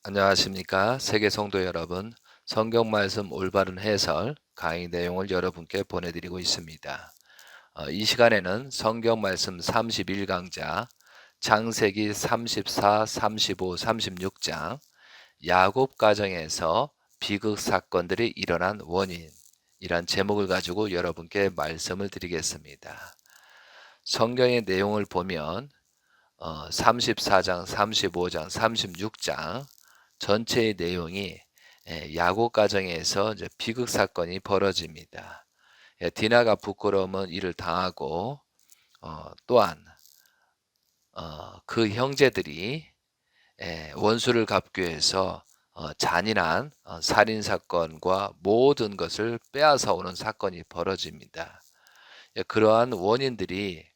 안녕하십니까. 세계 성도 여러분. 성경 말씀 올바른 해설 강의 내용을 여러분께 보내드리고 있습니다. 이 시간에는 성경 말씀 31강자 창세기 34, 35, 36장 야곱 가정에서 비극 사건들이 일어난 원인이란 제목을 가지고 여러분께 말씀을 드리겠습니다. 성경의 내용을 보면 34장, 35장, 36장 전체의 내용이 야곱 가정에서 이제 비극 사건이 벌어집니다. 디나가 부끄러움은 일을 당하고 또한 그 형제들이 원수를 갚기 위해서 잔인한 살인 사건과 모든 것을 빼앗아 오는 사건이 벌어집니다. 그러한 원인들이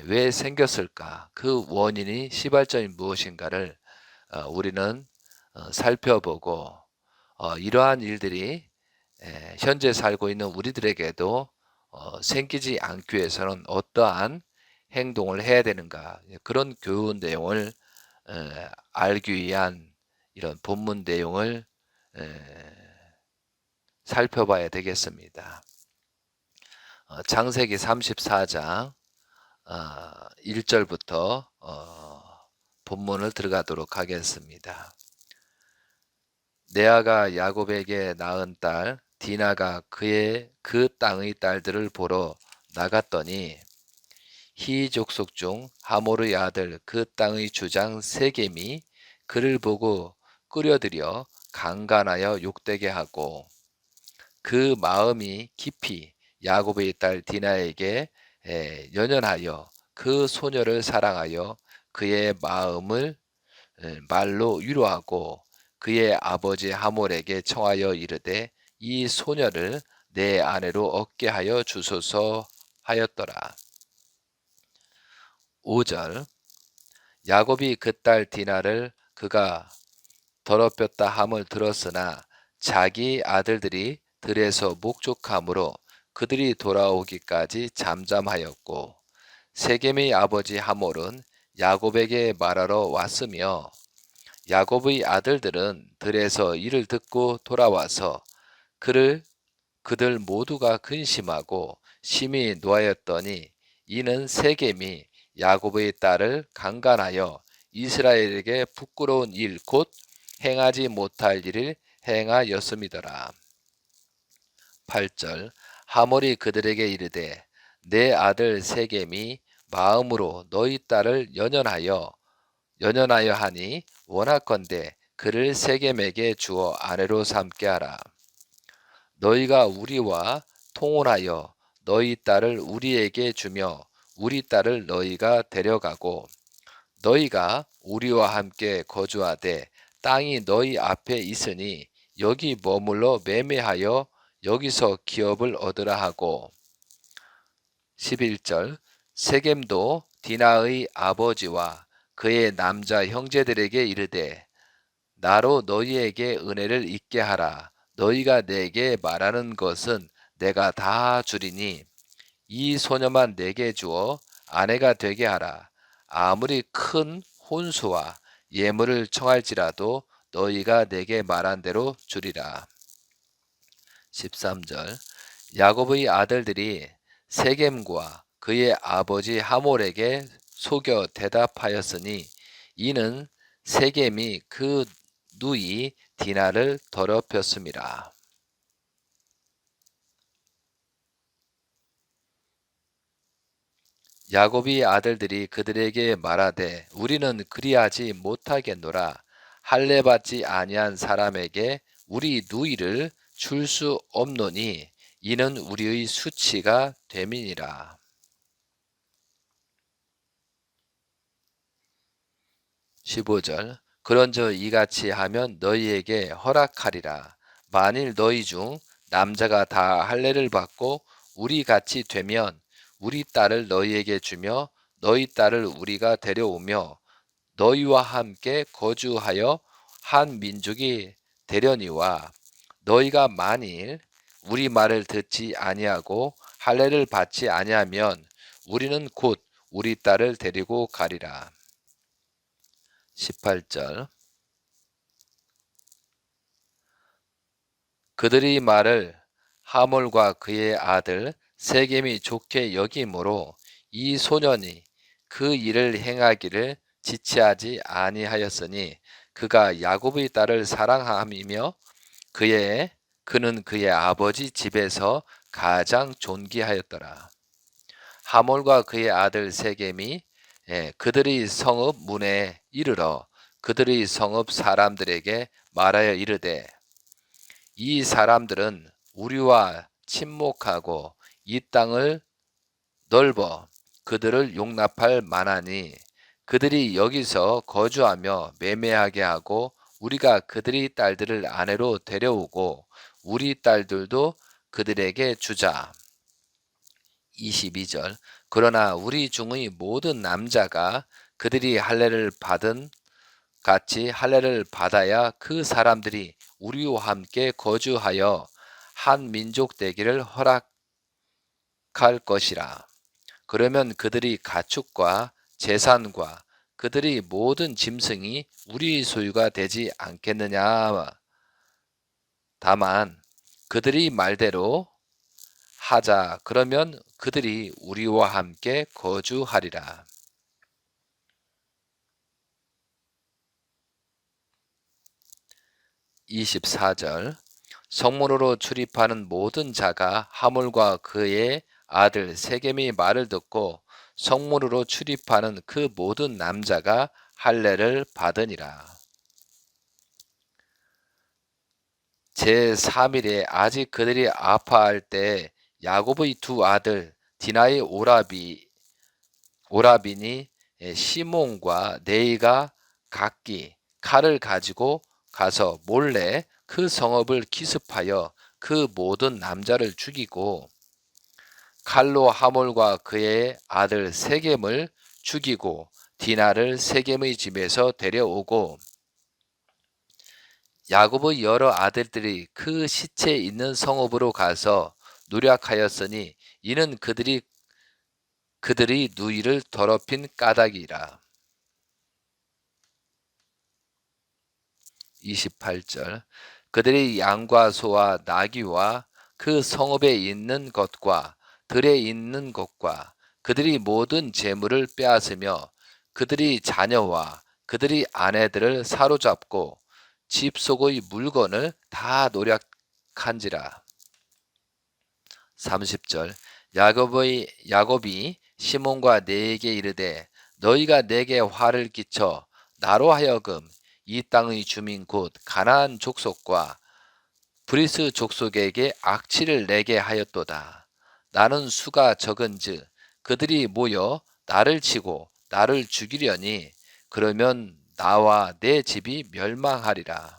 왜 생겼을까? 그 원인이 시발점이 무엇인가를 우리는 살펴보고 이러한 일들이 현재 살고 있는 우리들에게도 생기지 않기 위해서는 어떠한 행동을 해야 되는가, 그런 교훈 내용을 알기 위한 이런 본문 내용을 살펴봐야 되겠습니다. 창세기 34장 1절부터 본문을 들어가도록 하겠습니다. 레아가 야곱에게 낳은 딸 디나가 그 땅의 딸들을 보러 나갔더니 히 족속 중 하모르의 아들 그 땅의 주장 세겜이 그를 보고 끌어들여 강간하여 욕되게 하고 그 마음이 깊이 야곱의 딸 디나에게 연연하여 그 소녀를 사랑하여 그의 마음을 말로 위로하고 그의 아버지 하몰에게 청하여 이르되 이 소녀를 내 아내로 얻게 하여 주소서 하였더라. 5절 야곱이 그 딸 디나를 그가 더럽혔다 함을 들었으나 자기 아들들이 들에서 목족함으로 그들이 돌아오기까지 잠잠하였고 세겜의 아버지 하몰은 야곱에게 말하러 왔으며 야곱의 아들들은 들에서 이를 듣고 돌아와서 그들 모두가 근심하고 심히 노하였더니 이는 세겜이 야곱의 딸을 강간하여 이스라엘에게 부끄러운 일 곧 행하지 못할 일을 행하였음이더라. 8절 하몰이 그들에게 이르되 내 아들 세겜이 마음으로 너희 딸을 연연하여 하니 원하건대 그를 세겜에게 주어 아내로 삼게 하라. 너희가 우리와 통혼하여 너희 딸을 우리에게 주며 우리 딸을 너희가 데려가고 너희가 우리와 함께 거주하되 땅이 너희 앞에 있으니 여기 머물러 매매하여 여기서 기업을 얻으라 하고 11절 세겜도 디나의 아버지와 그의 남자 형제들에게 이르되 나로 너희에게 은혜를 있게 하라. 너희가 내게 말하는 것은 내가 다 주리니 이 소녀만 내게 주어 아내가 되게 하라. 아무리 큰 혼수와 예물을 청할지라도 너희가 내게 말한 대로 주리라. 13절 야곱의 아들들이 세겜과 그의 아버지 하몰에게 속여 대답하였으니 이는 세겜이 그 누이 디나를 더럽혔음이라. 야곱의 아들들이 그들에게 말하되 우리는 그리하지 못하겠노라. 할례 받지 아니한 사람에게 우리 누이를 줄 수 없노니 이는 우리의 수치가 됨이니라. 15절 그런저 이같이 하면 너희에게 허락하리라. 만일 너희 중 남자가 다 할례를 받고 우리 같이 되면 우리 딸을 너희에게 주며 너희 딸을 우리가 데려오며 너희와 함께 거주하여 한 민족이 되려니와 너희가 만일 우리 말을 듣지 아니하고 할례를 받지 아니하면 우리는 곧 우리 딸을 데리고 가리라. 18절 그들이 말을 하몰과 그의 아들 세겜이 좋게 여김으로 이 소년이 그 일을 행하기를 지체하지 아니하였으니 그가 야곱의 딸을 사랑함이며 그는 그의 아버지 집에서 가장 존귀하였더라. 하몰과 그의 아들 세겜이 그들의 성읍 문에 이르러 그들의 성읍 사람들에게 말하여 이르되 이 사람들은 우리와 친목하고 이 땅을 넓어 그들을 용납할 만하니 그들이 여기서 거주하며 매매하게 하고 우리가 그들의 딸들을 아내로 데려오고 우리 딸들도 그들에게 주자. 22절 그러나 우리 중의 모든 남자가 그들이 할례를 받은 같이 할례를 받아야 그 사람들이 우리와 함께 거주하여 한 민족 되기를 허락할 것이라. 그러면 그들이 가축과 재산과 그들이 모든 짐승이 우리 소유가 되지 않겠느냐. 다만 그들이 말대로 하자. 그러면 그들이 우리와 함께 거주하리라. 24절 성문으로 출입하는 모든 자가 하몰과 그의 아들 세겜의 말을 듣고 성문으로 출입하는 그 모든 남자가 할례를 받으니라. 제3일에 아직 그들이 아파할 때 야곱의 두 아들 디나의 오라비니 시몬과 네이가 각기 칼을 가지고 가서 몰래 그 성읍을 기습하여 그 모든 남자를 죽이고 칼로 하몰과 그의 아들 세겜을 죽이고 디나를 세겜의 집에서 데려오고 야곱의 여러 아들들이 그 시체 있는 성읍으로 가서 노략하였으니 이는 그들이 누이를 더럽힌 까닭이라. 28절 그들이 양과 소와 나귀와 그 성읍에 있는 것과 들에 있는 것과 그들이 모든 재물을 빼앗으며 그들이 자녀와 그들이 아내들을 사로잡고 집 속의 물건을 다 노략한지라. 30절 야곱이 시몬과 네에게 이르되 너희가 내게 화를 끼쳐 나로 하여금 이 땅의 주민 곧 가나안 족속과 브리스 족속에게 악취를 내게 하였도다. 나는 수가 적은즉 그들이 모여 나를 치고 나를 죽이려니 그러면 나와 내 집이 멸망하리라.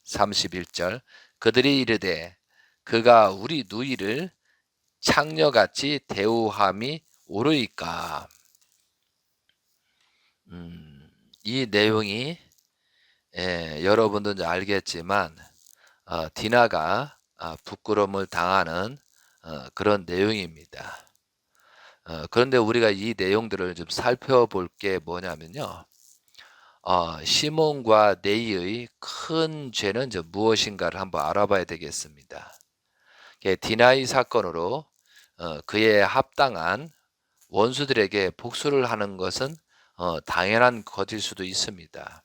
31절 그들이 이르되 그가 우리 누이를 창녀같이 대우함이 옳으이까. 이 내용이 여러분도 알겠지만 디나가 부끄러움을 당하는 그런 내용입니다. 그런데 우리가 이 내용들을 좀 살펴볼 게 뭐냐면요. 시몬과 네이의 큰 죄는 무엇인가를 한번 알아봐야 되겠습니다. 디나의 사건으로 그에 합당한 원수들에게 복수를 하는 것은 당연한 것일 수도 있습니다.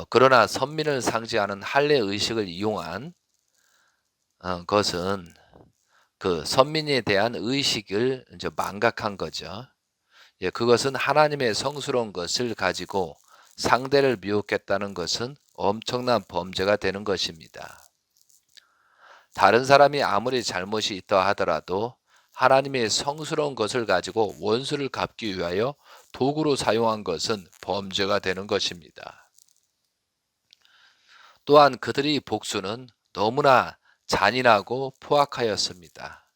그러나 선민을 상징하는 할례 의식을 이용한 것은 그 선민에 대한 의식을 이제 망각한 거죠. 그것은 하나님의 성스러운 것을 가지고 상대를 미혹했다는 것은 엄청난 범죄가 되는 것입니다. 다른 사람이 아무리 잘못이 있다 하더라도 하나님의 성스러운 것을 가지고 원수를 갚기 위하여 도구로 사용한 것은 범죄가 되는 것입니다. 또한 그들의 복수는 너무나 잔인하고 포악하였습니다.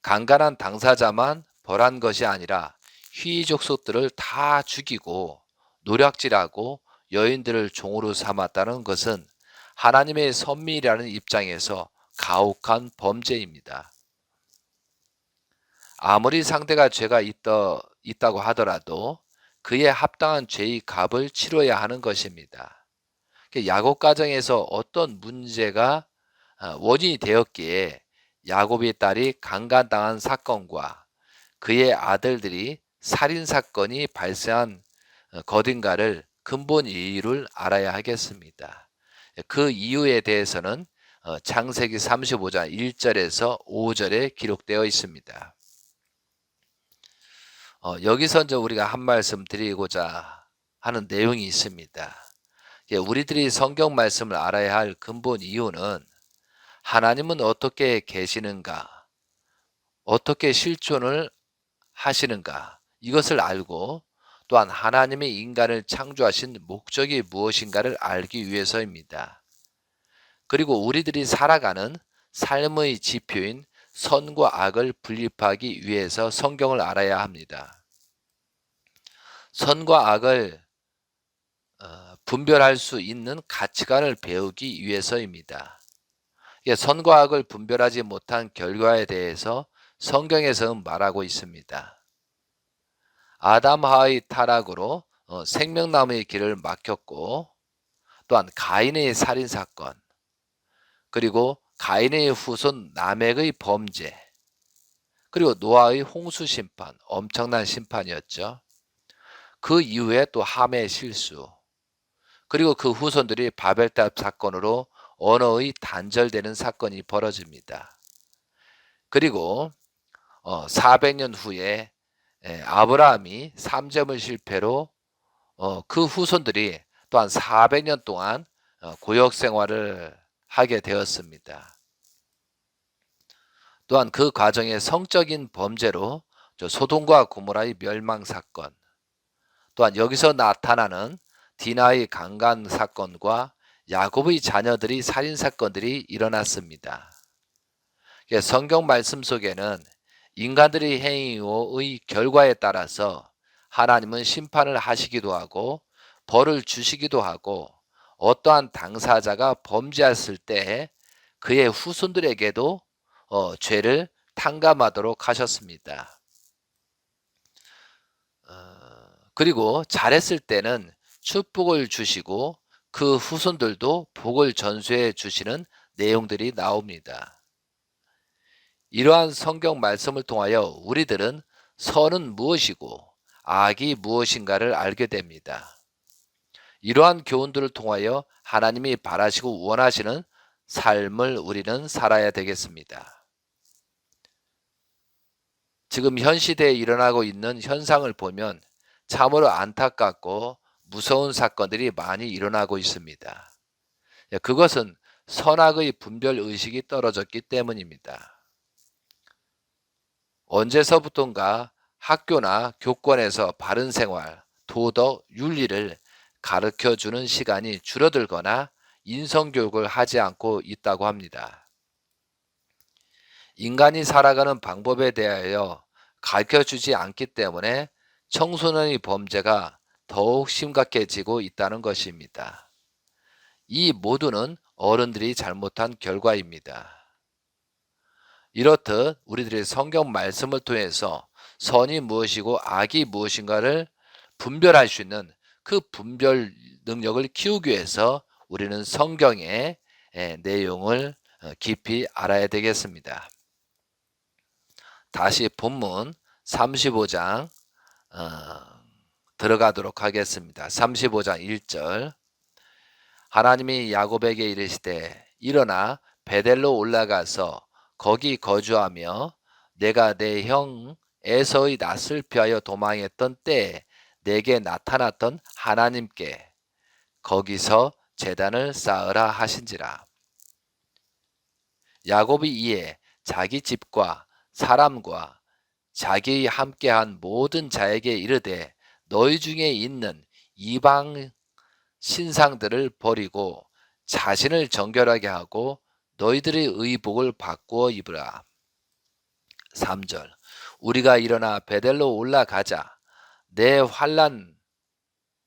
강간한 당사자만 벌한 것이 아니라 희족속들을 다 죽이고 노략질하고 여인들을 종으로 삼았다는 것은 하나님의 선미라는 입장에서 가혹한 범죄입니다. 아무리 상대가 죄가 있다고 하더라도 그에 합당한 죄의 값을 치러야 하는 것입니다. 야곱 가정에서 어떤 문제가 원인이 되었기에 야곱의 딸이 강간당한 사건과 그의 아들들이 살인 사건이 발생한 것인가를 근본 이유를 알아야 하겠습니다. 그 이유에 대해서는 창세기 35장 1절에서 5절에 기록되어 있습니다. 여기서 이제 우리가 한 말씀 드리고자 하는 내용이 있습니다. 우리들이 성경 말씀을 알아야 할 근본 이유는 하나님은 어떻게 계시는가, 어떻게 실존을 하시는가, 이것을 알고 또한 하나님의 인간을 창조하신 목적이 무엇인가를 알기 위해서입니다. 그리고 우리들이 살아가는 삶의 지표인 선과 악을 분립하기 위해서 성경을 알아야 합니다. 선과 악을 분별할 수 있는 가치관을 배우기 위해서입니다. 선과 악을 분별하지 못한 결과에 대해서 성경에서는 말하고 있습니다. 아담 하와의 타락으로 생명나무의 길을 막혔고, 또한 가인의 살인사건, 그리고 가인의 후손 라멕의 범죄, 그리고 노아의 홍수 심판, 엄청난 심판이었죠. 그 이후에 또 함의 실수, 그리고 그 후손들이 바벨탑 사건으로 언어의 단절되는 사건이 벌어집니다. 그리고 400년 후에 아브라함이 3점을 실패로 그 후손들이 또한 400년 동안 고역 생활을 하게 되었습니다. 또한 그 과정의 성적인 범죄로 소돔과 고모라의 멸망 사건, 또한 여기서 나타나는 디나의 강간 사건과 야곱의 자녀들이 살인 사건들이 일어났습니다. 성경 말씀 속에는 인간들의 행위의 결과에 따라서 하나님은 심판을 하시기도 하고 벌을 주시기도 하고, 어떠한 당사자가 범죄했을 때 그의 후손들에게도 죄를 탕감하도록 하셨습니다. 그리고 잘했을 때는 축복을 주시고 그 후손들도 복을 전수해 주시는 내용들이 나옵니다. 이러한 성경 말씀을 통하여 우리들은 선은 무엇이고 악이 무엇인가를 알게 됩니다. 이러한 교훈들을 통하여 하나님이 바라시고 원하시는 삶을 우리는 살아야 되겠습니다. 지금 현 시대에 일어나고 있는 현상을 보면 참으로 안타깝고 무서운 사건들이 많이 일어나고 있습니다. 그것은 선악의 분별 의식이 떨어졌기 때문입니다. 언제서부턴가 학교나 교권에서 바른 생활, 도덕, 윤리를 가르쳐주는 시간이 줄어들거나 인성교육을 하지 않고 있다고 합니다. 인간이 살아가는 방법에 대하여 가르쳐주지 않기 때문에 청소년의 범죄가 더욱 심각해지고 있다는 것입니다. 이 모두는 어른들이 잘못한 결과입니다. 이렇듯 우리들의 성경 말씀을 통해서 선이 무엇이고 악이 무엇인가를 분별할 수 있는 그 분별 능력을 키우기 위해서 우리는 성경의 내용을 깊이 알아야 되겠습니다. 다시 본문 35장 들어가도록 하겠습니다. 35장 1절. 하나님이 야곱에게 이르시되 일어나 베델로 올라가서 거기 거주하며 내가 내 형 에서의 낯을 피하여 도망했던 때에 내게 나타났던 하나님께 거기서 제단을 쌓으라 하신지라. 야곱이 이에 자기 집과 사람과 자기 함께한 모든 자에게 이르되 너희 중에 있는 이방 신상들을 버리고 자신을 정결하게 하고 너희들의 의복을 바꾸어 입으라. 3절. 우리가 일어나 베델로 올라가자. 내 환난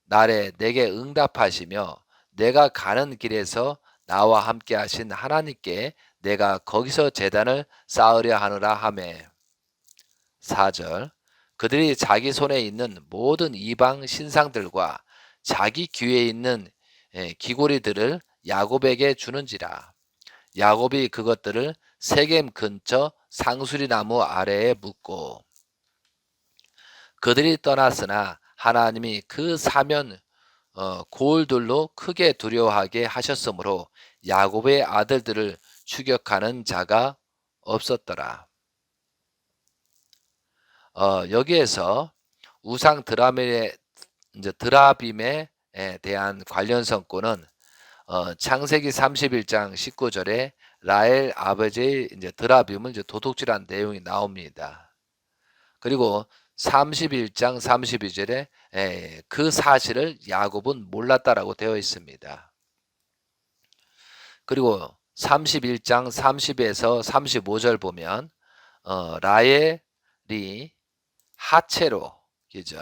날에 내게 응답하시며 내가 가는 길에서 나와 함께 하신 하나님께 내가 거기서 제단을 쌓으려 하노라 하매. 4절. 그들이 자기 손에 있는 모든 이방 신상들과 자기 귀에 있는 기고리들을 야곱에게 주는지라. 야곱이 그것들을 세겜 근처 상수리 나무 아래에 묻고 그들이 떠났으나 하나님이 그 사면 고을들로 크게 두려워하게 하셨으므로 야곱의 아들들을 추격하는 자가 없었더라. 여기에서 우상 드라빔에 대한 관련 성구는 창세기 31장 19절에 라헬 아버지의 드라빔을 도둑질한 내용이 나옵니다. 그리고 31장 32절에 그 사실을 야곱은 몰랐다라고 되어 있습니다. 그리고 31장 30에서 35절 보면 라헬이 하체로, 그죠?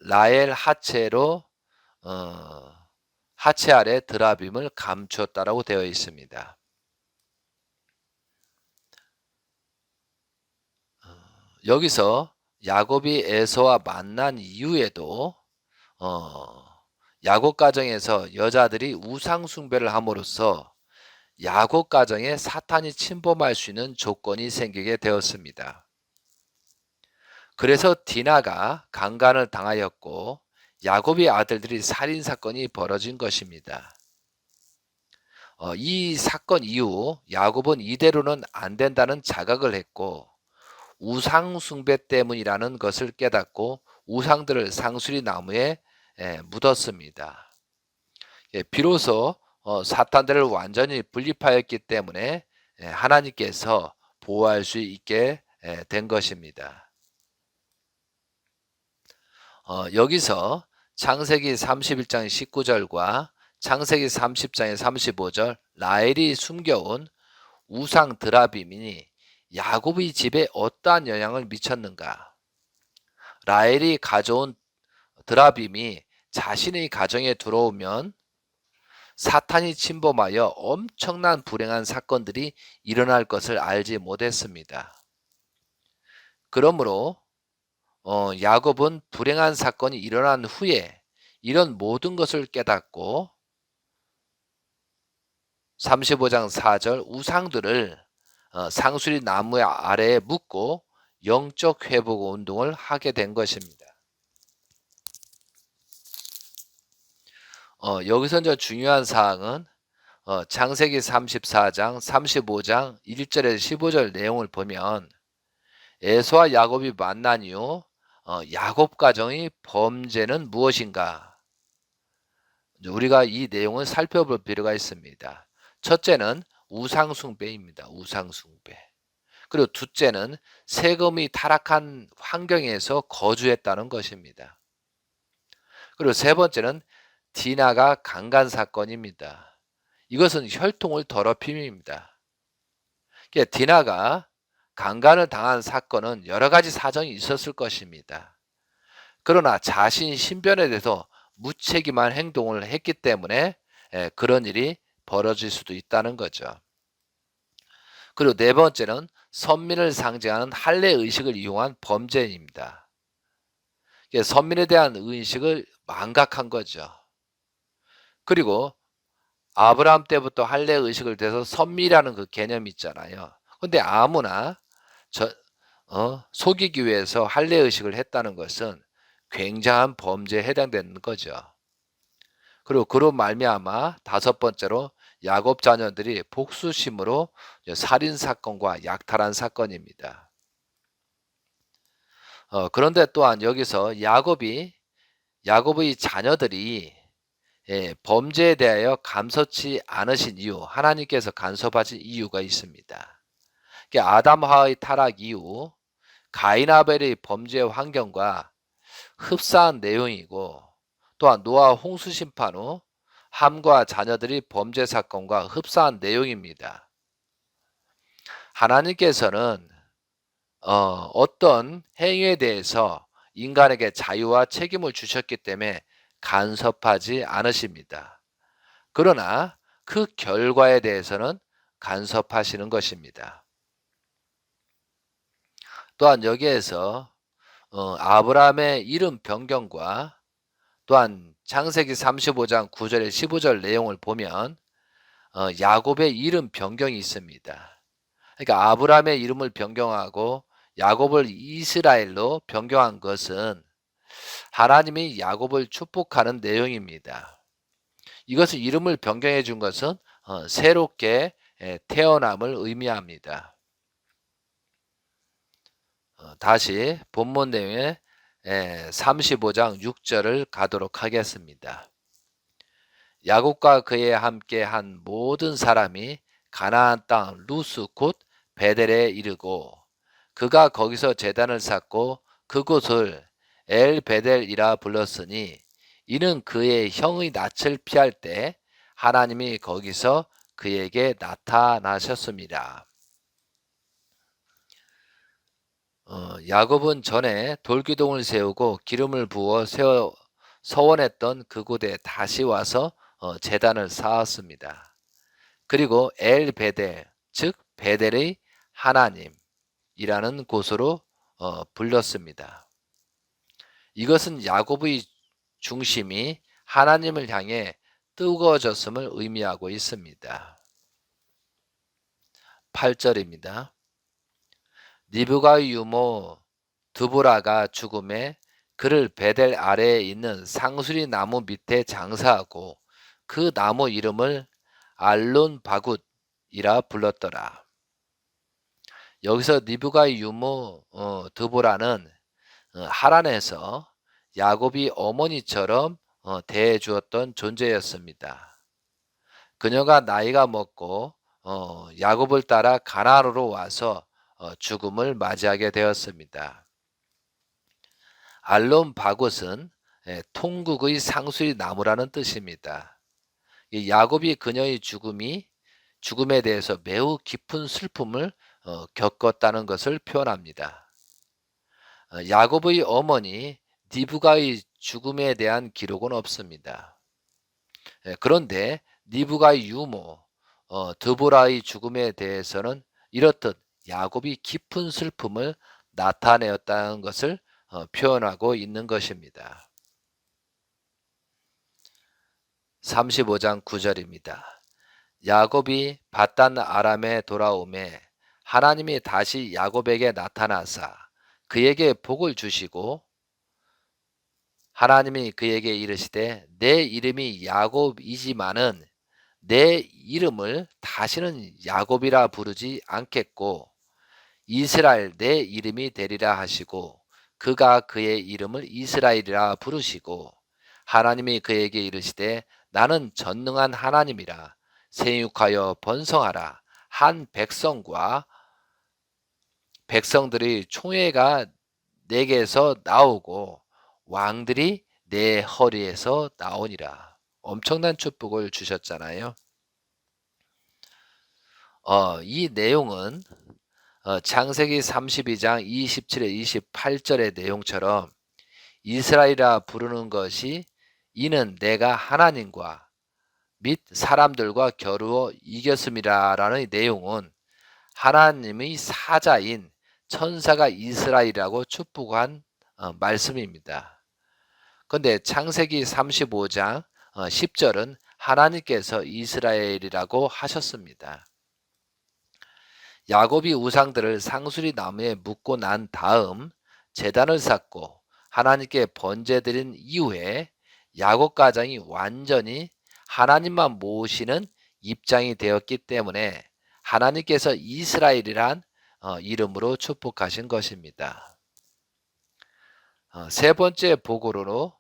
라헬 하체로 하체 아래 드라빔을 감추었다라고 되어 있습니다. 여기서 야곱이 에서와 만난 이후에도 야곱 가정에서 여자들이 우상 숭배를 함으로써 야곱 가정에 사탄이 침범할 수 있는 조건이 생기게 되었습니다. 그래서 디나가 강간을 당하였고 야곱의 아들들이 살인 사건이 벌어진 것입니다. 이 사건 이후 야곱은 이대로는 안 된다는 자각을 했고 우상 숭배 때문이라는 것을 깨닫고 우상들을 상수리 나무에 묻었습니다. 비로소 사탄들을 완전히 분립하였기 때문에 하나님께서 보호할 수 있게 된 것입니다. 여기서 창세기 31장 19절과 창세기 30장의 35절 라헬이 숨겨온 우상 드라빔이 야곱의 집에 어떠한 영향을 미쳤는가? 라헬이 가져온 드라빔이 자신의 가정에 들어오면 사탄이 침범하여 엄청난 불행한 사건들이 일어날 것을 알지 못했습니다. 그러므로 야곱은 불행한 사건이 일어난 후에 이런 모든 것을 깨닫고 35장 4절 우상들을 상수리 나무 아래에 묻고 영적 회복 운동을 하게 된 것입니다. 여기서 이제 중요한 사항은 창세기 34장 35장 1절에서 15절 내용을 보면 에서와 야곱이 만난 이후 야곱 가정의 범죄는 무엇인가? 우리가 이 내용을 살펴볼 필요가 있습니다. 첫째는 우상숭배입니다. 우상숭배. 그리고 둘째는 세금이 타락한 환경에서 거주했다는 것입니다. 그리고 세 번째는 디나가 강간 사건입니다. 이것은 혈통을 더럽힘입니다. 디나가 강간을 당한 사건은 여러 가지 사정이 있었을 것입니다. 그러나 자신 신변에 대해서 무책임한 행동을 했기 때문에 그런 일이 벌어질 수도 있다는 거죠. 그리고 네 번째는 선민을 상징하는 할례 의식을 이용한 범죄입니다. 선민에 대한 의식을 망각한 거죠. 그리고 아브라함 때부터 할례 의식을 대해서 선미라는 그 개념이 있잖아요. 근데 아무나 속이기 위해서 할례 의식을 했다는 것은 굉장한 범죄에 해당되는 거죠. 그리고 그로 말미암아 다섯 번째로 야곱 자녀들이 복수심으로 살인 사건과 약탈한 사건입니다. 그런데 또한 여기서 야곱의 자녀들이 범죄에 대하여 감사치 않으신 이유, 하나님께서 간섭하신 이유가 있습니다. 아담 하와의 타락 이후 가인 아벨의 범죄 환경과 흡사한 내용이고 또한 노아 홍수 심판 후 함과 자녀들이 범죄 사건과 흡사한 내용입니다. 하나님께서는 어떤 행위에 대해서 인간에게 자유와 책임을 주셨기 때문에 간섭하지 않으십니다. 그러나 그 결과에 대해서는 간섭하시는 것입니다. 또한 여기에서 아브라함의 이름 변경과 또한 창세기 35장 9절에 15절 내용을 보면 야곱의 이름 변경이 있습니다. 그러니까 아브라함의 이름을 변경하고 야곱을 이스라엘로 변경한 것은 하나님이 야곱을 축복하는 내용입니다. 이것은 이름을 변경해 준 것은 새롭게 태어남을 의미합니다. 다시 본문 내용에 35장 6절을 가도록 하겠습니다. 야곱과 그에 함께 한 모든 사람이 가나안 땅 루스 곧 베델에 이르고 그가 거기서 제단을 쌓고 그곳을 엘 베델이라 불렀으니 이는 그의 형의 낯을 피할 때 하나님이 거기서 그에게 나타나셨습니다. 야곱은 전에 돌기둥을 세우고 기름을 부어 서원했던 그곳에 다시 와서 제단을 쌓았습니다. 그리고 엘 베델, 즉 베델의 하나님이라는 곳으로 불렸습니다. 이것은 야곱의 중심이 하나님을 향해 뜨거워졌음을 의미하고 있습니다. 8절입니다. 리브가의 유모 드보라가 죽음에 그를 베델 아래에 있는 상수리 나무 밑에 장사하고 그 나무 이름을 알론 바굿이라 불렀더라. 여기서 리브가의 유모 드보라는 하란에서 야곱이 어머니처럼 대해 주었던 존재였습니다. 그녀가 나이가 먹고 야곱을 따라 가나안으로 와서 죽음을 맞이하게 되었습니다. 알론 바굿은 통국의 상수리 나무라는 뜻입니다. 야곱이 그녀의 죽음에 대해서 매우 깊은 슬픔을 겪었다는 것을 표현합니다. 야곱의 어머니 리브가의 죽음에 대한 기록은 없습니다. 그런데 리브가의 유모 드보라의 죽음에 대해서는 이렇듯 야곱이 깊은 슬픔을 나타내었다는 것을 표현하고 있는 것입니다. 35장 9절입니다. 야곱이 밧단 아람에 돌아오매 하나님이 다시 야곱에게 나타나사 그에게 복을 주시고 하나님이 그에게 이르시되 내 이름이 야곱이지만은 내 이름을 다시는 야곱이라 부르지 않겠고 이스라엘 내 이름이 되리라 하시고 그가 그의 이름을 이스라엘이라 부르시고 하나님이 그에게 이르시되 나는 전능한 하나님이라 생육하여 번성하라 한 백성들의 총회가 내게서 나오고 왕들이 내 허리에서 나오니라. 엄청난 축복을 주셨잖아요. 이 내용은 창세기 32장 27에 28절의 내용처럼 이스라엘이라 부르는 것이 이는 내가 하나님과 및 사람들과 겨루어 이겼음이라라는 내용은 하나님의 사자인 천사가 이스라엘이라고 축복한 말씀입니다. 그런데 창세기 35장 10절은 하나님께서 이스라엘이라고 하셨습니다. 야곱이 우상들을 상수리 나무에 묶고 난 다음 제단을 쌓고 하나님께 번제드린 이후에 야곱 가정이 완전히 하나님만 모시는 입장이 되었기 때문에 하나님께서 이스라엘이란 이름으로 축복하신 것입니다. 세 번째 복으로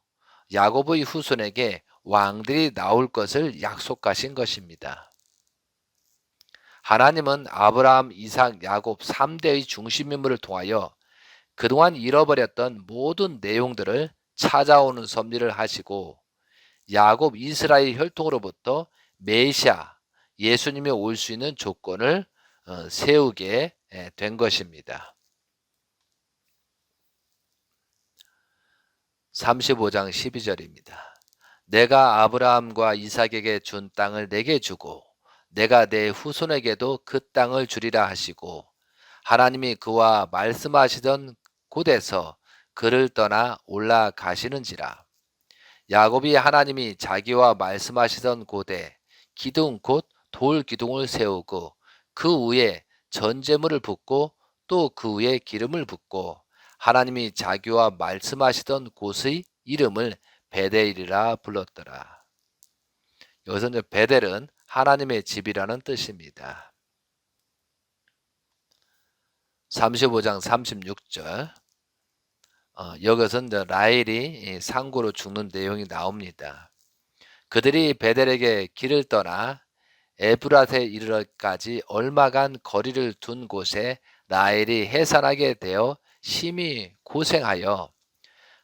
야곱의 후손에게 왕들이 나올 것을 약속하신 것입니다. 하나님은 아브라함, 이삭, 야곱 3대의 중심인물을 통하여 그동안 잃어버렸던 모든 내용들을 찾아오는 섭리를 하시고 야곱 이스라엘 혈통으로부터 메시아 예수님이 올 수 있는 조건을 세우게 된 것입니다. 35장 12절입니다. 내가 아브라함과 이삭에게 준 땅을 내게 주고 내가 내 후손에게도 그 땅을 주리라 하시고 하나님이 그와 말씀하시던 곳에서 그를 떠나 올라가시는지라. 야곱이 하나님이 자기와 말씀하시던 곳에 기둥 곧 돌 기둥을 세우고 그 위에 전제물을 붓고 또 그 위에 기름을 붓고 하나님이 자기와 말씀하시던 곳의 이름을 베델이라 불렀더라. 여기서 이제 베델은 하나님의 집이라는 뜻입니다. 35장 36절. 여기서 이제 라헬이 상고로 죽는 내용이 나옵니다. 그들이 베델에게 길을 떠나 에브랏에 이르러까지 얼마간 거리를 둔 곳에 라헬이 해산하게 되어 심히 고생하여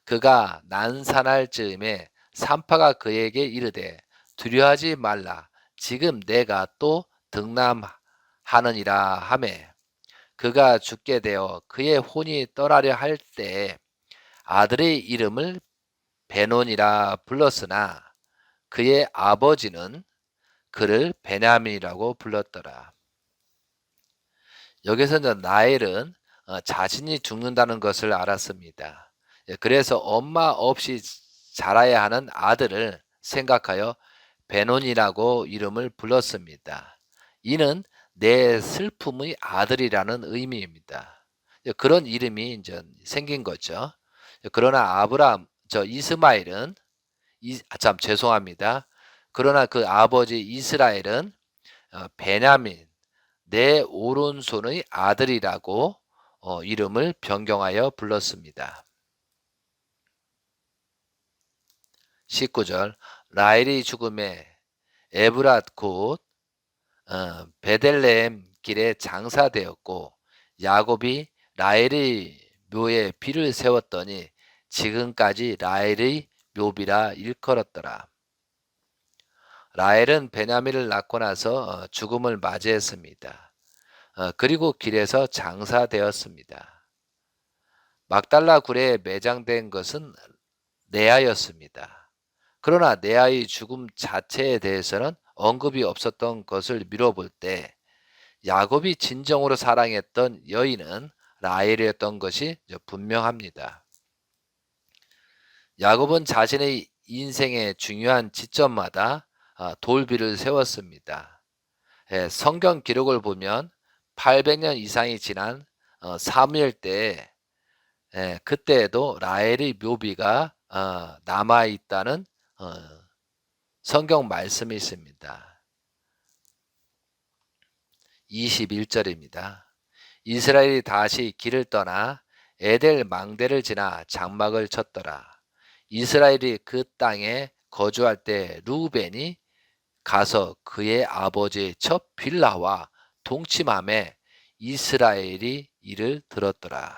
그가 난산할 즈음에 산파가 그에게 이르되 두려워하지 말라 지금 내가 또 등남하느니라 하매 그가 죽게 되어 그의 혼이 떠나려 할 때에 아들의 이름을 베논이라 불렀으나 그의 아버지는 그를 베냐민이라고 불렀더라. 여기서 라헬은 자신이 죽는다는 것을 알았습니다. 그래서 엄마 없이 자라야 하는 아들을 생각하여 베논이라고 이름을 불렀습니다. 이는 내 슬픔의 아들이라는 의미입니다. 그런 이름이 이제 생긴 거죠. 그러나 이스마엘은 죄송합니다. 그러나 그 아버지 이스라엘은 베냐민 내 오른손의 아들이라고 이름을 변경하여 불렀습니다. 19절 라헬이 죽음에 에브랏 곧 베들레헴 길에 장사되었고 야곱이 라헬의 묘에 비를 세웠더니 지금까지 라헬의 묘비라 일컬었더라. 라헬은 베냐민을 낳고 나서 죽음을 맞이했습니다. 그리고 길에서 장사되었습니다. 막달라 굴에 매장된 것은 레아였습니다. 그러나 레아의 죽음 자체에 대해서는 언급이 없었던 것을 미뤄볼 때 야곱이 진정으로 사랑했던 여인은 라헬이었던 것이 분명합니다. 야곱은 자신의 인생의 중요한 지점마다 돌비를 세웠습니다. 성경 기록을 보면 800년 이상이 지난 사무엘 때 그때에도 라헬의 묘비가 남아있다는 성경 말씀이 있습니다. 21절입니다. 이스라엘이 다시 길을 떠나 에델 망대를 지나 장막을 쳤더라. 이스라엘이 그 땅에 거주할 때 루벤이 가서 그의 아버지의 첫 빌라와 동침함에 이스라엘이 이를 들었더라.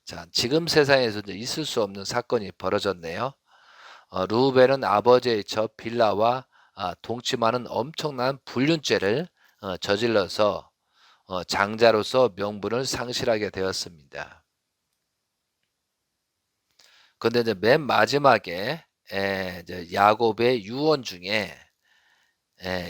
자, 지금 세상에서 있을 수 없는 사건이 벌어졌네요. 루벤은 아버지의 첫 빌라와 동침하는 엄청난 불륜죄를 저질러서 장자로서 명분을 상실하게 되었습니다. 그런데 이제 맨 마지막에 이제 야곱의 유언 중에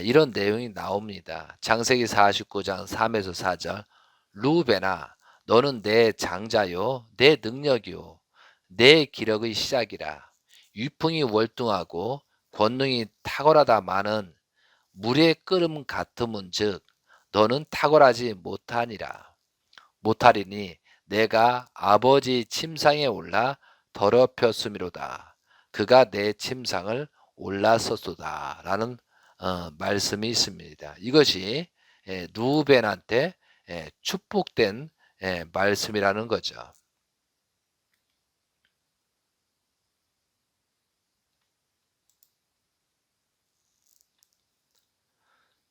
이런 내용이 나옵니다. 창세기 49장 3에서 4절 루벤아 너는 내 장자요 내 능력이요 내 기력의 시작이라 위풍이 월등하고 권능이 탁월하다 마는 물의 끓음 같음은즉 너는 탁월하지 못하리니 내가 아버지 침상에 올라 더럽혔음이로다. 그가 내 침상을 올랐었도다. 라는 말씀이 있습니다. 이것이 루벤한테 축복된 말씀이라는 거죠.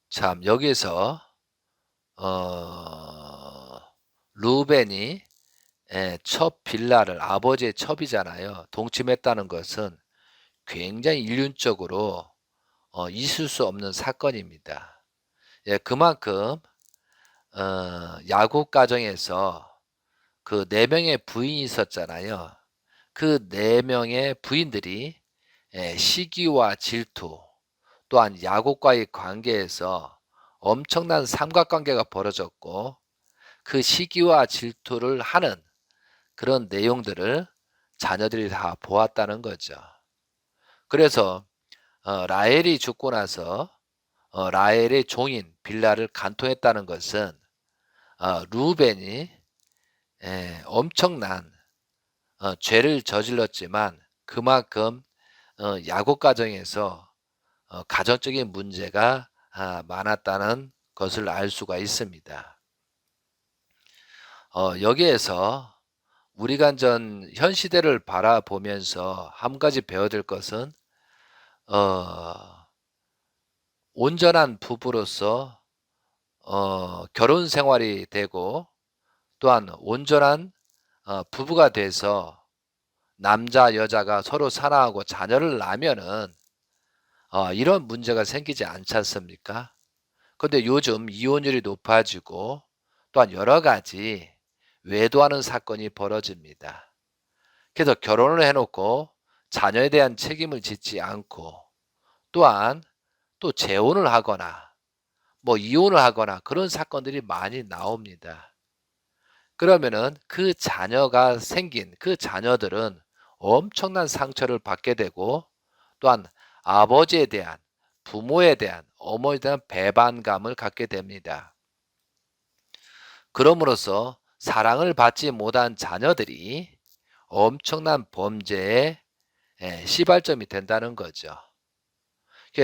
참 여기서 루벤이 첩 빌라를 아버지의 첩이잖아요. 동침했다는 것은 굉장히 인륜적으로 있을 수 없는 사건입니다. 그만큼 야곱 가정에서 그 4명의 부인이 있었잖아요. 그 4명의 부인들이 시기와 질투 또한 야곱과의 관계에서 엄청난 삼각관계가 벌어졌고 그 시기와 질투를 하는 그런 내용들을 자녀들이 다 보았다는 거죠. 그래서 라헬이 죽고 나서 라헬의 종인 빌라를 간통했다는 것은 루벤이 엄청난 죄를 저질렀지만 그만큼 야곱 가정에서 가정적인 문제가 많았다는 것을 알 수가 있습니다. 여기에서 우리가 현 시대를 바라보면서 한 가지 배워야 될 것은 온전한 부부로서 결혼 생활이 되고 또한 온전한 부부가 돼서 남자 여자가 서로 사랑하고 자녀를 낳으면은 이런 문제가 생기지 않지 않습니까? 근데 요즘 이혼율이 높아지고 또한 여러 가지 외도하는 사건이 벌어집니다. 그래서 결혼을 해놓고 자녀에 대한 책임을 짓지 않고 또한 또 재혼을 하거나 뭐 이혼을 하거나 그런 사건들이 많이 나옵니다. 그러면은 그 자녀가 생긴 그 자녀들은 엄청난 상처를 받게 되고 또한 아버지에 대한 부모에 대한 어머니에 대한 배반감을 갖게 됩니다. 그럼으로써 사랑을 받지 못한 자녀들이 엄청난 범죄의 시발점이 된다는 거죠.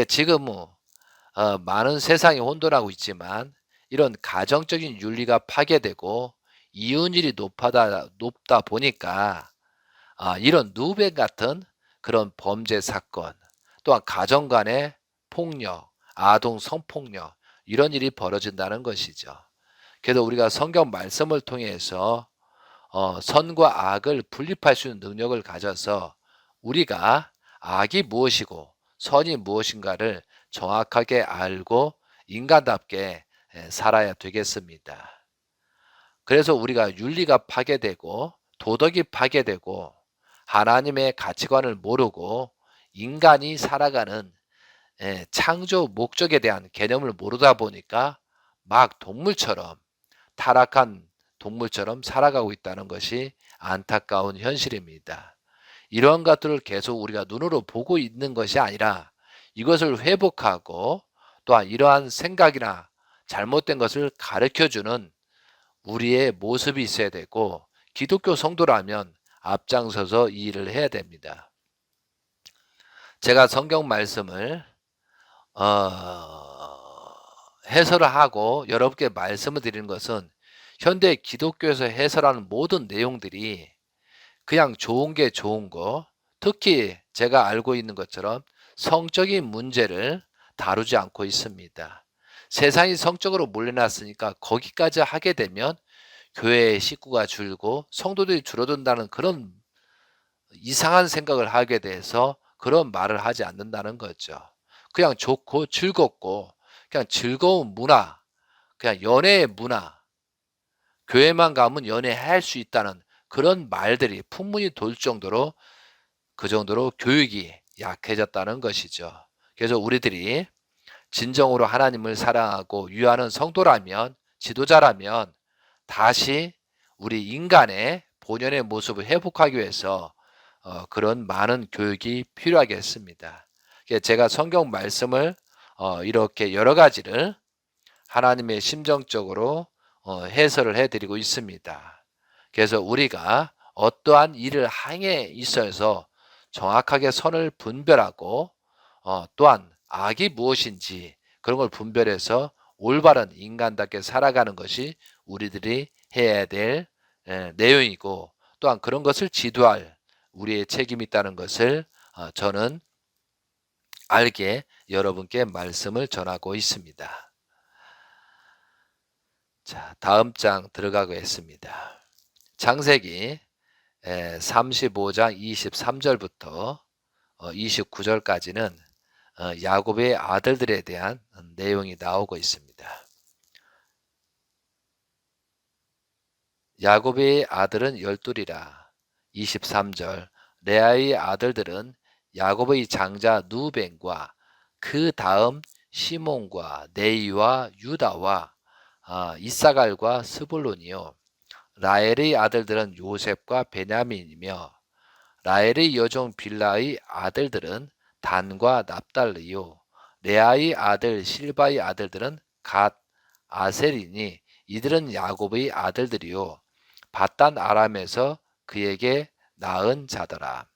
지금 많은 세상이 혼돈하고 있지만 이런 가정적인 윤리가 파괴되고 이혼율이 높다 보니까 이런 누벤 같은 그런 범죄 사건 또한 가정 간의 폭력, 아동 성폭력 이런 일이 벌어진다는 것이죠. 그래서 우리가 성경 말씀을 통해서 선과 악을 분립할 수 있는 능력을 가져서 우리가 악이 무엇이고 선이 무엇인가를 정확하게 알고 인간답게 살아야 되겠습니다. 그래서 우리가 윤리가 파괴되고 도덕이 파괴되고 하나님의 가치관을 모르고 인간이 살아가는 창조 목적에 대한 개념을 모르다 보니까 막 동물처럼 타락한 동물처럼 살아가고 있다는 것이 안타까운 현실입니다. 이런 것들을 계속 우리가 눈으로 보고 있는 것이 아니라 이것을 회복하고 또한 이러한 생각이나 잘못된 것을 가르쳐주는 우리의 모습이 있어야 되고 기독교 성도라면 앞장서서 이 일을 해야 됩니다. 제가 성경 말씀을 해설을 하고 여러분께 말씀을 드리는 것은 현대 기독교에서 해설하는 모든 내용들이 그냥 좋은 게 좋은 거, 특히 제가 알고 있는 것처럼 성적인 문제를 다루지 않고 있습니다. 세상이 성적으로 몰려났으니까 거기까지 하게 되면 교회의 식구가 줄고 성도들이 줄어든다는 그런 이상한 생각을 하게 돼서 그런 말을 하지 않는다는 거죠. 그냥 좋고 즐겁고 그냥 즐거운 문화, 그냥 연애의 문화, 교회만 가면 연애할 수 있다는 그런 말들이 풍문이 돌 정도로 그 정도로 교육이 약해졌다는 것이죠. 그래서 우리들이 진정으로 하나님을 사랑하고 유하는 성도라면 지도자라면 다시 우리 인간의 본연의 모습을 회복하기 위해서 그런 많은 교육이 필요하겠습니다. 제가 성경 말씀을 이렇게 여러 가지를 하나님의 심정적으로 해설을 해드리고 있습니다. 그래서 우리가 어떠한 일을 행에 있어서 정확하게 선을 분별하고 또한 악이 무엇인지 그런 걸 분별해서 올바른 인간답게 살아가는 것이 우리들이 해야 될 내용이고 또한 그런 것을 지도할 우리의 책임이 있다는 것을 저는 알게 여러분께 말씀을 전하고 있습니다. 자, 다음 장 들어가겠습니다. 창세기 35장 23절부터 29절까지는 야곱의 아들들에 대한 내용이 나오고 있습니다. 야곱의 아들은 12이라. 23절 레아의 아들들은 야곱의 장자 누벤과 그 다음 시몬과 네이와 유다와 이사갈과 스불론이요. 라헬의 아들들은 요셉과 베냐민이며 라헬의 여종 빌라의 아들들은 단과 납달리요. 레아의 아들 실바의 아들들은 갓, 아셀이니 이들은 야곱의 아들들이요. 바단 아람에서 그에게 낳은 자더라.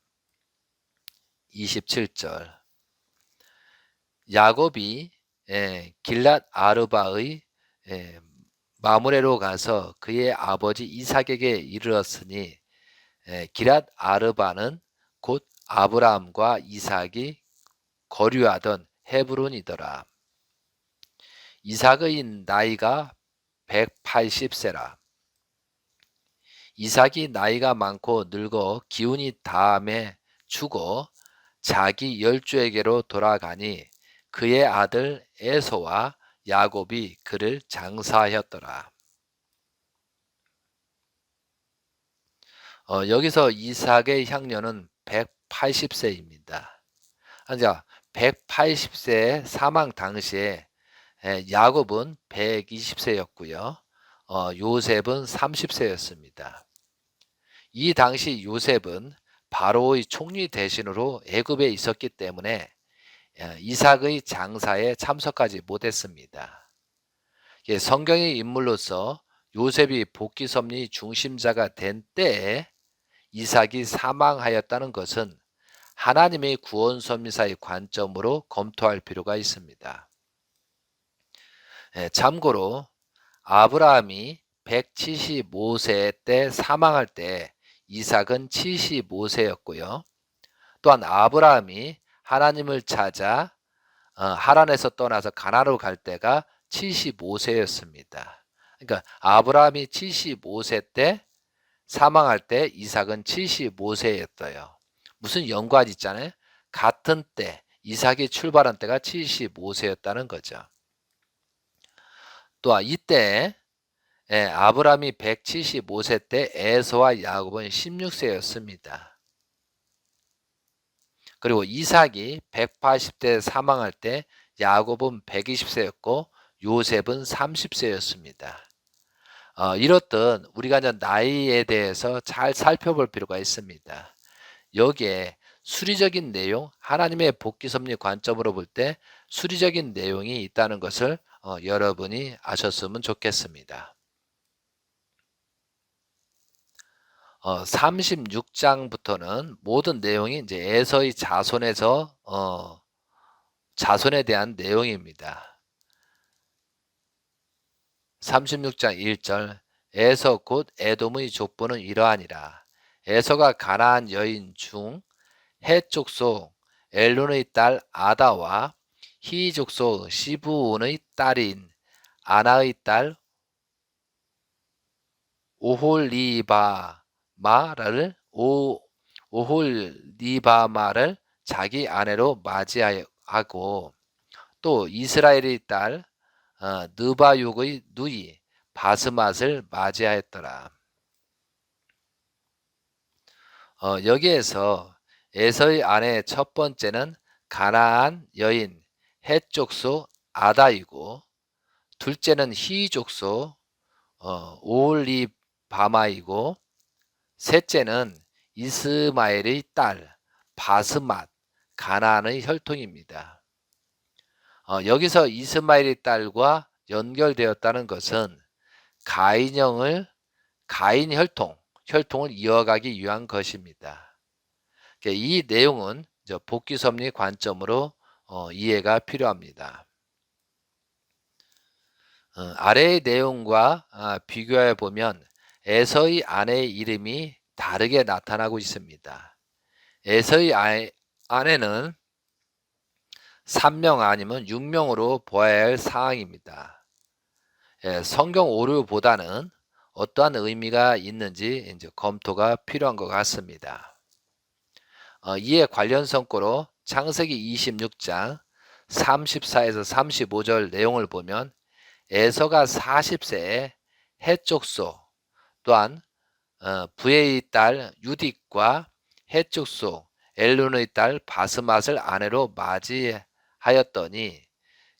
27절. 야곱이 길랏 아르바의 마므레로 가서 그의 아버지 이삭에게 이르렀으니 길랏 아르바는 곧 아브라함과 이삭이 거류하던 헤브론이더라. 이삭의 나이가 180세라. 이삭이 나이가 많고 늙어 기운이 다함에 죽어 자기 열조에게로 돌아가니 그의 아들 에서와 야곱이 그를 장사하였더라. 여기서 이삭의 향년은 180세입니다. 자, 180세 사망 당시에 야곱은 120세였고요. 요셉은 30세였습니다. 이 당시 요셉은 바로의 총리 대신으로 애굽에 있었기 때문에 이삭의 장사에 참석하지 못했습니다. 성경의 인물로서 요셉이 복귀 섭리 중심자가 된 때에 이삭이 사망하였다는 것은 하나님의 구원 섭리사의 관점으로 검토할 필요가 있습니다. 참고로 아브라함이 175세 때 사망할 때 이삭은 75세였고요. 또한 아브라함이 하나님을 찾아 하란에서 떠나서 가나안으로 갈 때가 75세였습니다. 그러니까 아브라함이 75세 때 사망할 때 이삭은 75세였어요. 무슨 연관이 있잖아요. 같은 때 이삭이 출발한 때가 75세였다는 거죠. 또 이때 아브라함이 175세 때 에서와 야곱은 16세였습니다. 그리고 이삭이 180대 사망할 때 야곱은 120세였고 요셉은 30세였습니다. 이렇듯 우리가 이제 나이에 대해서 잘 살펴볼 필요가 있습니다. 여기에 수리적인 내용, 하나님의 복귀 섭리 관점으로 볼 때 수리적인 내용이 있다는 것을 여러분이 아셨으면 좋겠습니다. 36장부터는 모든 내용이 이제 에서의 자손에서 자손에 대한 내용입니다. 36장 1절 에서 곧 에돔의 족보는 이러하니라. 에서가 가나안 여인 중 헷 족속 엘론의 딸 아다와 히 족속 시브온의 딸인 아나의 딸 오홀리바마를 자기 아내로 맞이하고 또 이스라엘의 딸 느바육의 누이 바스맛을 맞이하였더라. 여기에서 에서의 아내 첫 번째는 가나안 여인 헷 족속 아다이고 둘째는 히 족속 오홀리바마이고 셋째는 이스마엘의 딸 바스맛 가나안의 혈통입니다. 여기서 이스마엘의 딸과 연결되었다는 것은 가인 혈통을 이어가기 위한 것입니다. 이 내용은 복귀 섭리 관점으로 이해가 필요합니다. 아래의 내용과 비교해 보면 에서의 아내의 이름이 다르게 나타나고 있습니다. 에서의 아내는 3명 아니면 6명으로 보아야 할 사항입니다. 성경 오류보다는 어떠한 의미가 있는지 이제 검토가 필요한 것 같습니다. 이에 관련 성구로 창세기 26장 34에서 35절 내용을 보면 에서가 40세에 헷 족속 또한 부의 딸 유딕과 헷 족속 엘론의 딸 바스맛을 아내로 맞이하였더니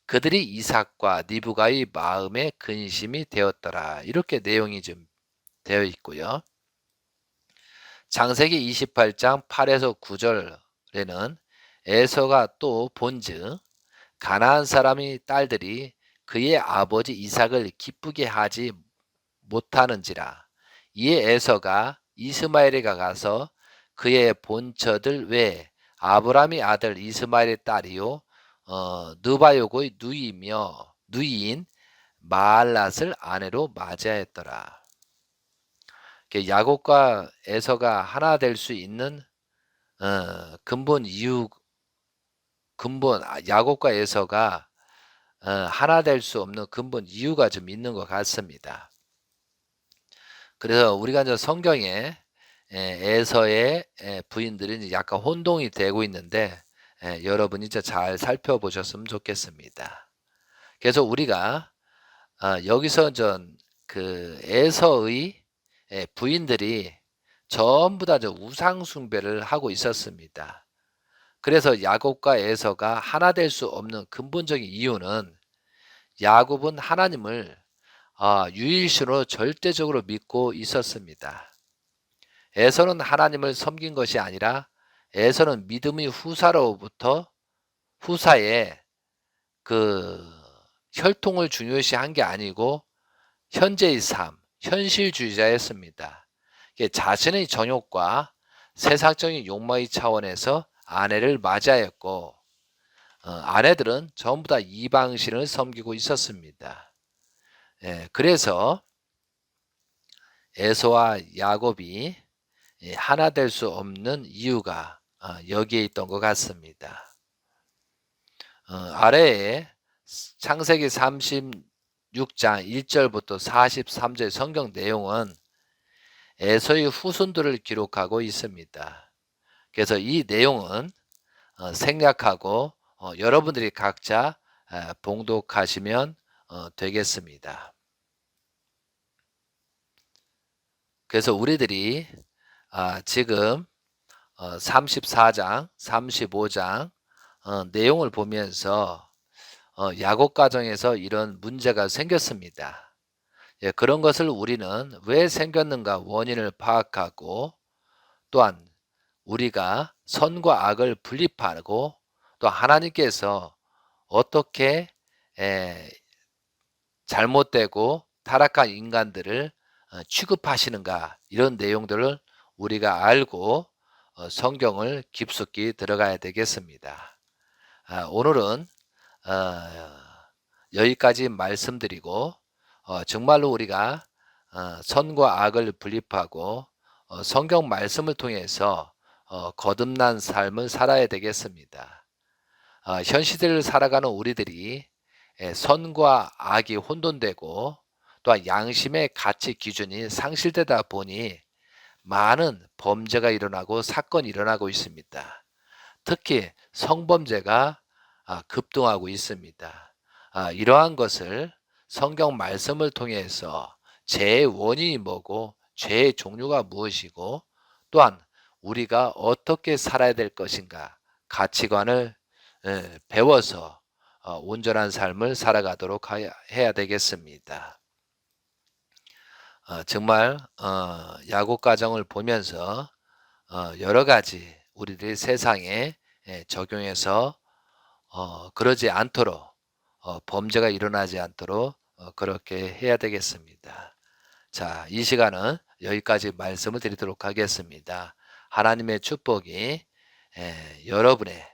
그들이 이삭과 리브가의 마음에 근심이 되었더라. 이렇게 내용이 좀 되어 있고요. 창세기 28장 8에서 9절에는 에서가 또 본즉 가나안 사람의 딸들이 그의 아버지 이삭을 기쁘게 하지 못하는지라. 이에 에서가 이스마엘에 가서 그의 본처들 외에 아브라함의 아들 이스마엘의 딸이요 느바욕의 누이인 마알랏을 아내로 맞이하였더라. 야곱과 에서가 하나 될 수 있는 야곱과 에서가 하나 될 수 없는 근본 이유가 좀 있는 것 같습니다. 그래서 우리가 이제 성경에 에서의 부인들이 약간 혼동이 되고 있는데 여러분이 이제 잘 살펴보셨으면 좋겠습니다. 그래서 우리가 여기서 그 에서의 부인들이 전부 다 우상 숭배를 하고 있었습니다. 그래서 야곱과 에서가 하나 될 수 없는 근본적인 이유는 야곱은 하나님을 유일신으로 절대적으로 믿고 있었습니다. 에서는 하나님을 섬긴 것이 아니라 에서는 믿음의 후사의 그 혈통을 중요시한 게 아니고 현재의 삶, 현실주의자였습니다. 자신의 정욕과 세상적인 욕망의 차원에서 아내를 맞이하였고 아내들은 전부 다 이방신을 섬기고 있었습니다. 그래서 에서와 야곱이 하나 될 수 없는 이유가 여기에 있던 것 같습니다. 아래에 창세기 36장 1절부터 43절 성경 내용은 에서의 후손들을 기록하고 있습니다. 그래서 이 내용은 생략하고 여러분들이 각자 봉독하시면 되겠습니다. 그래서 우리들이 지금 34장, 35장 내용을 보면서 야곱 가정에서 이런 문제가 생겼습니다. 그런 것을 우리는 왜 생겼는가 원인을 파악하고 또한 우리가 선과 악을 분립하고 또 하나님께서 어떻게 잘못되고 타락한 인간들을 취급하시는가 이런 내용들을 우리가 알고 성경을 깊숙이 들어가야 되겠습니다. 오늘은 여기까지 말씀드리고 정말로 우리가 선과 악을 분립하고 성경 말씀을 통해서 거듭난 삶을 살아야 되겠습니다. 현 시대를 살아가는 우리들이 선과 악이 혼돈되고 또한 양심의 가치 기준이 상실되다 보니 많은 범죄가 일어나고 사건이 일어나고 있습니다. 특히 성범죄가 급등하고 있습니다. 이러한 것을 성경 말씀을 통해서 죄의 원인이 뭐고 죄의 종류가 무엇이고 또한 우리가 어떻게 살아야 될 것인가 가치관을 배워서 온전한 삶을 살아가도록 해야 되겠습니다. 정말 야곱 가정을 보면서 여러 가지 우리들이 세상에 적용해서 그러지 않도록 범죄가 일어나지 않도록 그렇게 해야 되겠습니다. 자, 이 시간은 여기까지 말씀을 드리도록 하겠습니다. 하나님의 축복이 여러분의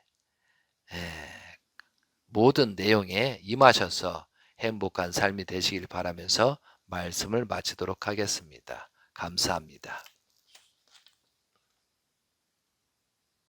모든 내용에 임하셔서 행복한 삶이 되시길 바라면서 말씀을 마치도록 하겠습니다. 감사합니다.